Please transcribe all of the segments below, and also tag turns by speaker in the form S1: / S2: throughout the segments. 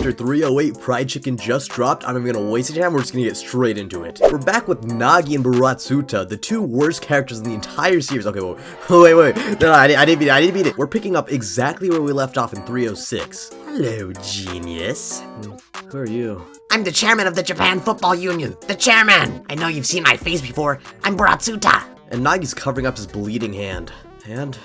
S1: Chapter 308 Pride Chicken just dropped. I'm not gonna waste any time, we're just gonna get straight into it. We're back with Nagi and Baratsuta, the two worst characters in the entire series. Okay, wait. No, I didn't beat it. We're picking up exactly where we left off in 306. Hello, genius. Who are you?
S2: I'm the chairman of the Japan Football Union. The chairman! I know you've seen my face before. I'm Baratsuta.
S1: And Nagi's covering up his bleeding hand. And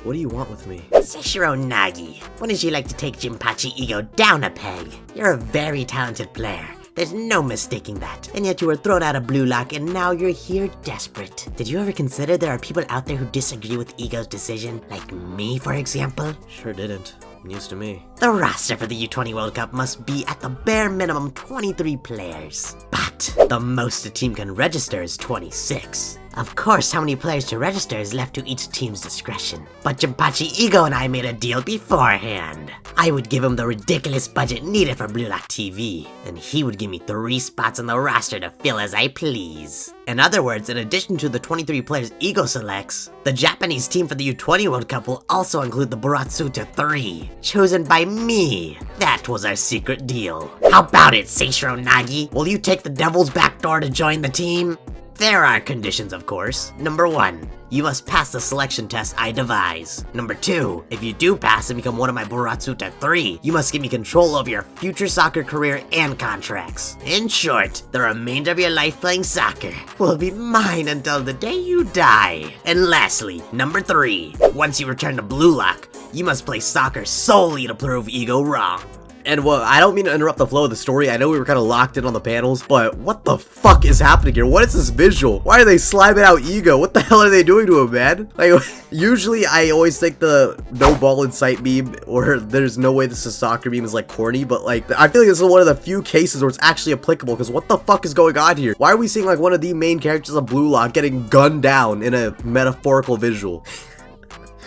S1: what do you want with me?
S2: Seishiro Nagi, wouldn't you like to take Jinpachi Ego down a peg? You're a very talented player. There's no mistaking that. And yet you were thrown out of Blue Lock and now you're here desperate. Did you ever consider there are people out there who disagree with Ego's decision? Like me, for example?
S1: Sure didn't. News to me.
S2: The roster for the U20 World Cup must be at the bare minimum 23 players. But the most a team can register is 26. Of course, how many players to register is left to each team's discretion. But Jinpachi Ego and I made a deal beforehand. I would give him the ridiculous budget needed for Blue Lock TV, and he would give me 3 spots on the roster to fill as I please. In other words, in addition to the 23 players Ego selects, the Japanese team for the U20 World Cup will also include the Baratsuta 3, chosen by me. That was our secret deal. How about it, Seishiro Nagi? Will you take the Devil's back door to join the team? There are conditions, of course. Number 1, you must pass the selection test I devise. Number 2, if you do pass and become one of my Baratsuta 3, you must give me control of your future soccer career and contracts. In short, the remainder of your life playing soccer will be mine until the day you die. And lastly, number 3, once you return to Blue Lock, you must play soccer solely to prove Ego wrong.
S1: And well, I don't mean to interrupt the flow of the story. I know we were kind of locked in on the panels, but what the fuck is happening here? What is this visual? Why are they sliming out Ego? What the hell are they doing to him, man? Like, usually I always think the no ball in sight meme, or there's no way this is soccer meme, is like corny, but like, I feel like this is one of the few cases where it's actually applicable, because what the fuck is going on here? Why are we seeing like one of the main characters of Blue Lock getting gunned down in a metaphorical visual?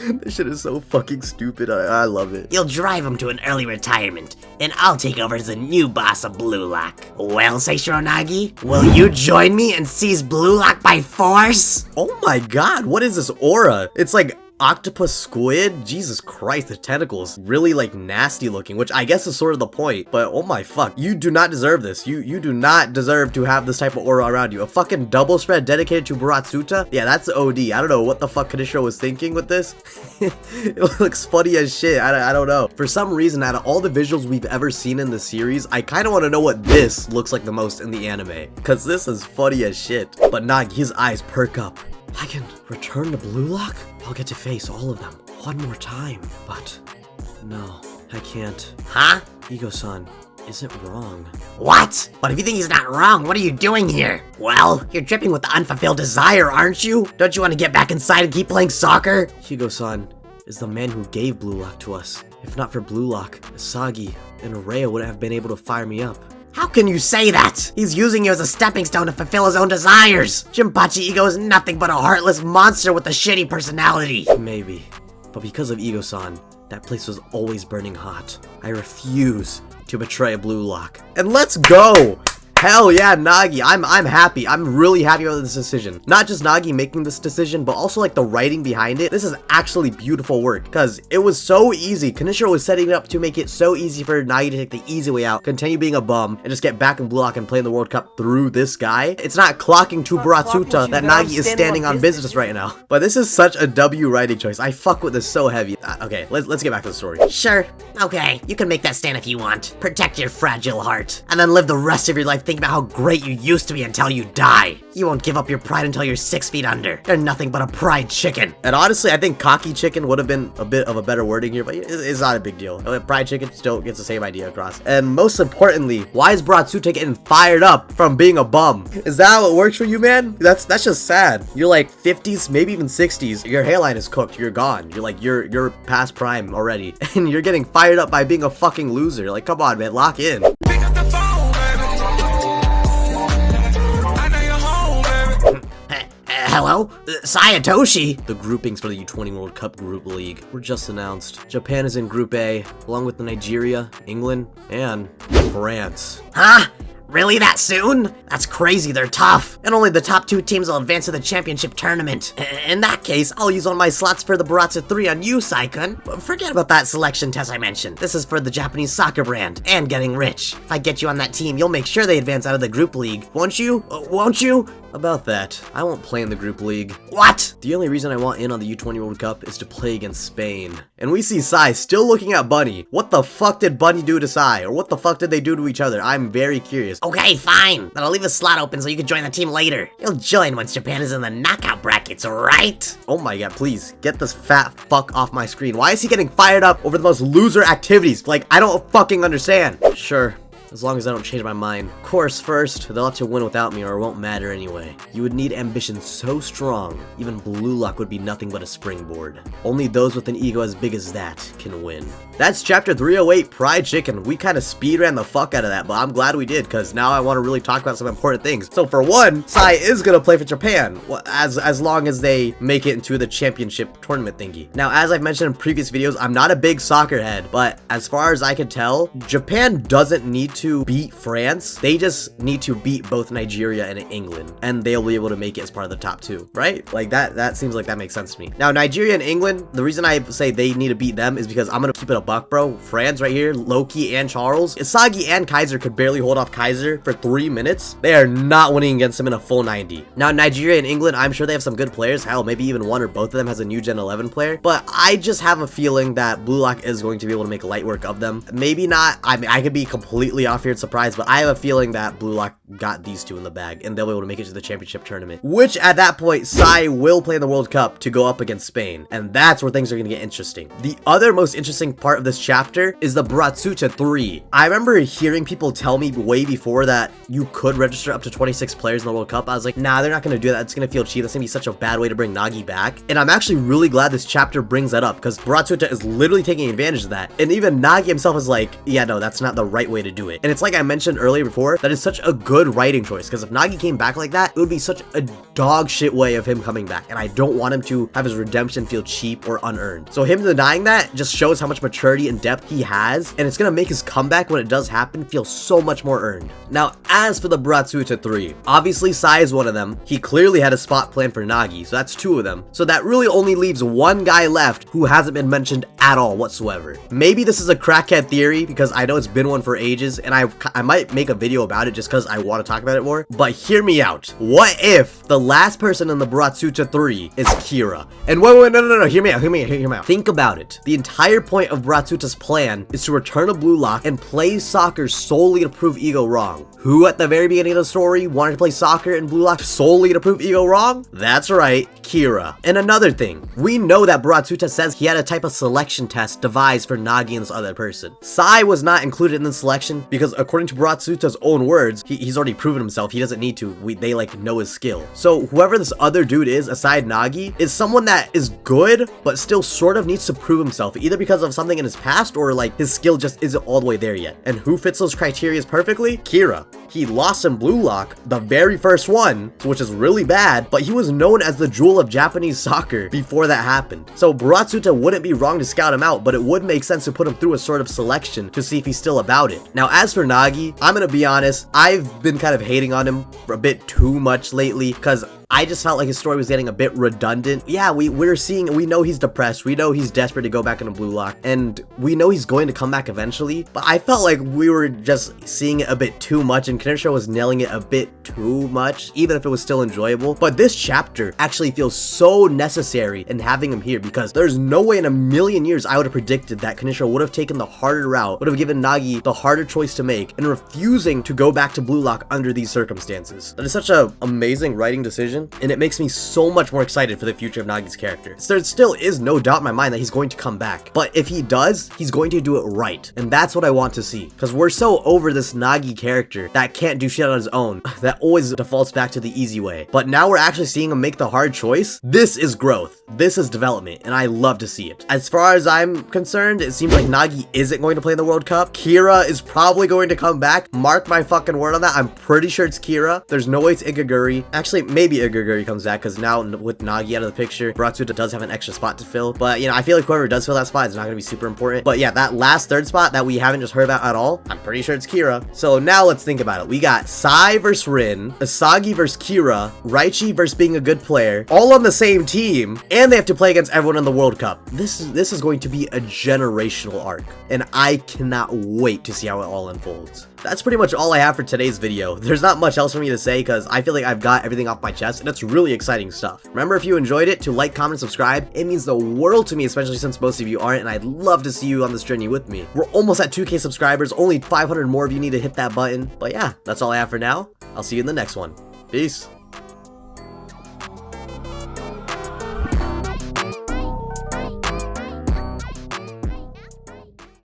S1: This shit is so fucking stupid. I love it.
S2: You'll drive him to an early retirement, and I'll take over as the new boss of Blue Lock. Well, Seishiro Nagi, will you join me and seize Blue Lock by force?
S1: Oh my god, what is this aura? It's like octopus squid? Jesus Christ, the tentacles really like nasty looking, which I guess is sort of the point, but oh my fuck, you do not deserve this. You do not deserve to have this type of aura around you. A fucking double spread dedicated to Baratsuta? Yeah, that's OD. I don't know what the fuck Kanishiro was thinking with this. It looks funny as shit. I don't know. For some reason, out of all the visuals we've ever seen in the series, I kind of want to know what this looks like the most in the anime, because this is funny as shit. But Nagi, his eyes perk up. I can return to Blue Lock? I'll get to face all of them one more time. But no, I can't.
S2: Huh?
S1: Ego-san, is it wrong?
S2: What? But if you think he's not wrong, what are you doing here? Well, you're dripping with the unfulfilled desire, aren't you? Don't you want to get back inside and keep playing soccer?
S1: Ego-san is the man who gave Blue Lock to us. If not for Blue Lock, Asagi and Araya wouldn't have been able to fire me up.
S2: How can you say that? He's using you as a stepping stone to fulfill his own desires. Jinpachi Ego is nothing but a heartless monster with a shitty personality.
S1: Maybe, but because of Ego-san, that place was always burning hot. I refuse to betray Blue Lock. And let's go! Hell yeah, Nagi. I'm happy. I'm really happy about this decision. Not just Nagi making this decision, but also like the writing behind it. This is actually beautiful work, because it was so easy. Kanishiro was setting it up to make it so easy for Nagi to take the easy way out, continue being a bum, and just get back in Blue Lock and play in the World Cup through this guy. It's not clocking to Baratsuta that Nagi is standing on business right now. But this is such a W writing choice. I fuck with this so heavy. Okay, let's get back to the story.
S2: Sure. Okay, you can make that stand if you want. Protect your fragile heart, and then live the rest of your life thinking about how great you used to be until you die. You won't give up your pride until you're 6 feet under. You're nothing but a pride chicken.
S1: And honestly, I think cocky chicken would have been a bit of a better wording here, but it's not a big deal. Pride chicken still gets the same idea across. And most importantly, why is Baratsuta getting fired up from being a bum? Is that how it works for you, man? That's just sad. You're like 50s, maybe even 60s. Your hairline is cooked. You're gone. You're like, you're past prime already. And you're getting fired up by being a fucking loser. Like, come on, man, lock in.
S3: Pick up the phone, baby. I know you're home, baby.
S2: Hello? Sayatoshi?
S1: The groupings for the U20 World Cup Group League were just announced. Japan is in Group A, along with Nigeria, England, and France.
S2: Huh? Really that soon? That's crazy, they're tough. And only the top 2 teams will advance to the championship tournament. In that case, I'll use one of my slots for the Baratsu 3 on you, Sai-kun. Forget about that selection test I mentioned. This is for the Japanese soccer brand, and getting rich. If I get you on that team, you'll make sure they advance out of the group league. Won't you? Won't you?
S1: About that, I won't play in the group league.
S2: What?
S1: The only reason I want in on the U20 World Cup is to play against Spain. And we see Sai still looking at Bunny. What the fuck did Bunny do to Sai? Or what the fuck did they do to each other? I'm very curious.
S2: Okay, fine. But I'll leave a slot open so you can join the team later. You'll join once Japan is in the knockout brackets, right?
S1: Oh my god, please, get this fat fuck off my screen. Why is he getting fired up over the most loser activities? Like, I don't fucking understand. Sure. As long as I don't change my mind. Of course, first, they'll have to win without me or it won't matter anyway. You would need ambition so strong, even Blue Lock would be nothing but a springboard. Only those with an ego as big as that can win. That's chapter 308, Fried Chicken. We kind of speed ran the fuck out of that, but I'm glad we did, because now I want to really talk about some important things. So for one, Sai is going to play for Japan, as long as they make it into the championship tournament thingy. Now, as I've mentioned in previous videos, I'm not a big soccer head, but as far as I can tell, Japan doesn't need to beat France. They just need to beat both Nigeria and England, and they'll be able to make it as part of the top 2, right? Like that seems like that makes sense to me. Now, Nigeria and England, the reason I say they need to beat them is because I'm going to keep it a buck, bro. France right here, Loki and Charles. Isagi and Kaiser could barely hold off Kaiser for 3 minutes. They are not winning against him in a full 90. Now, Nigeria and England, I'm sure they have some good players. Hell, maybe even one or both of them has a new Gen 11 player, but I just have a feeling that Blue Lock is going to be able to make light work of them. Maybe not. I mean, I could be completely off here surprised, but I have a feeling that Blue Lock got these 2 in the bag and they'll be able to make it to the championship tournament, which at that point Sai will play in the World Cup to go up against Spain, and that's where things are going to get interesting. The other most interesting part of this chapter is the Baratsuta 3. I remember hearing people tell me way before that you could register up to 26 players in the World Cup. I was like, nah, they're not going to do that. It's going to feel cheap. That's going to be such a bad way to bring Nagi back, and I'm actually really glad this chapter brings that up, because Baratsuta is literally taking advantage of that, and even Nagi himself is like, yeah, no, that's not the right way to do it. And it's like I mentioned earlier before, that is such a good writing choice, because if Nagi came back like that, it would be such a dog shit way of him coming back, and I don't want him to have his redemption feel cheap or unearned. So him denying that just shows how much maturity and depth he has, and it's gonna make his comeback when it does happen feel so much more earned. Now, as for the Baratsuta 3, obviously Sai is one of them. He clearly had a spot planned for Nagi, so that's 2 of them. So that really only leaves one guy left who hasn't been mentioned at all whatsoever. Maybe this is a crackhead theory, because I know it's been one for ages, and I might make a video about it just because I want to talk about it more, but hear me out. What if the last person in the Baratsuta 3 is Kira? And wait, no, hear me out. Think about it. The entire point of Baratsuta's plan is to return to Blue Lock and play soccer solely to prove Ego wrong. Who at the very beginning of the story wanted to play soccer in Blue Lock solely to prove Ego wrong? That's right, Kira. And another thing, we know that Baratsuta says he had a type of selection test devised for Nagi and this other person. Sai was not included in the selection because according to Baratsuta's own words, he's already proven himself. He doesn't need to. They like know his skill. So whoever this other dude is, aside Nagi, is someone that is good, but still sort of needs to prove himself, either because of something in his past or like his skill just isn't all the way there yet. And who fits those criteria perfectly? Kira. He lost in Blue Lock, the very first one, which is really bad, but he was known as the jewel of Japanese soccer before that happened. So Baratsuta wouldn't be wrong to scout him out, but it would make sense to put him through a sort of selection to see if he's still about it. Now, as for Nagi, I'm gonna be honest, I've been kind of hating on him for a bit too much lately, because I just felt like his story was getting a bit redundant. Yeah, we know he's depressed, we know he's desperate to go back into Blue Lock, and we know he's going to come back eventually, but I felt like we were just seeing it a bit too much, and Kinesha was nailing it a bit too much, even if it was still enjoyable. But this chapter actually feels so necessary in having him here, because there's no way in a million years I would have predicted that Kinesha would have taken the harder route, would have given Nagi the harder choice to make, and refusing to go back to Blue Lock under these circumstances. That is such an amazing writing decision, and it makes me so much more excited for the future of Nagi's character. So there still is no doubt in my mind that he's going to come back, but if he does, he's going to do it right, and that's what I want to see, because we're so over this Nagi character that can't do shit on his own, that always defaults back to the easy way. But now we're actually seeing him make the hard choice. This is growth, this is development, and I love to see it. As far as I'm concerned, it seems like Nagi isn't going to play in the World Cup. Kira is probably going to come back. Mark my fucking word on that. I'm pretty sure it's Kira. There's no way it's Ikaguri. Actually, maybe Iriguri comes back, because now with Nagi out of the picture, Bratsuta does have an extra spot to fill. But, you know, I feel like whoever does fill that spot is not going to be super important. But yeah, that last third spot that we haven't just heard about at all, I'm pretty sure it's Kira. So now let's think about it. We got Sai versus Rin, Asagi versus Kira, Raichi versus being a good player, all on the same team, and they have to play against everyone in the World Cup. This is going to be a generational arc, and I cannot wait to see how it all unfolds. That's pretty much all I have for today's video. There's not much else for me to say because I feel like I've got everything off my chest, and it's really exciting stuff. Remember, if you enjoyed it, to like, comment, subscribe. It means the world to me, especially since most of you aren't, and I'd love to see you on this journey with me. We're almost at 2K subscribers, only 500 more of you need to hit that button. But yeah, that's all I have for now. I'll see you in the next one. Peace.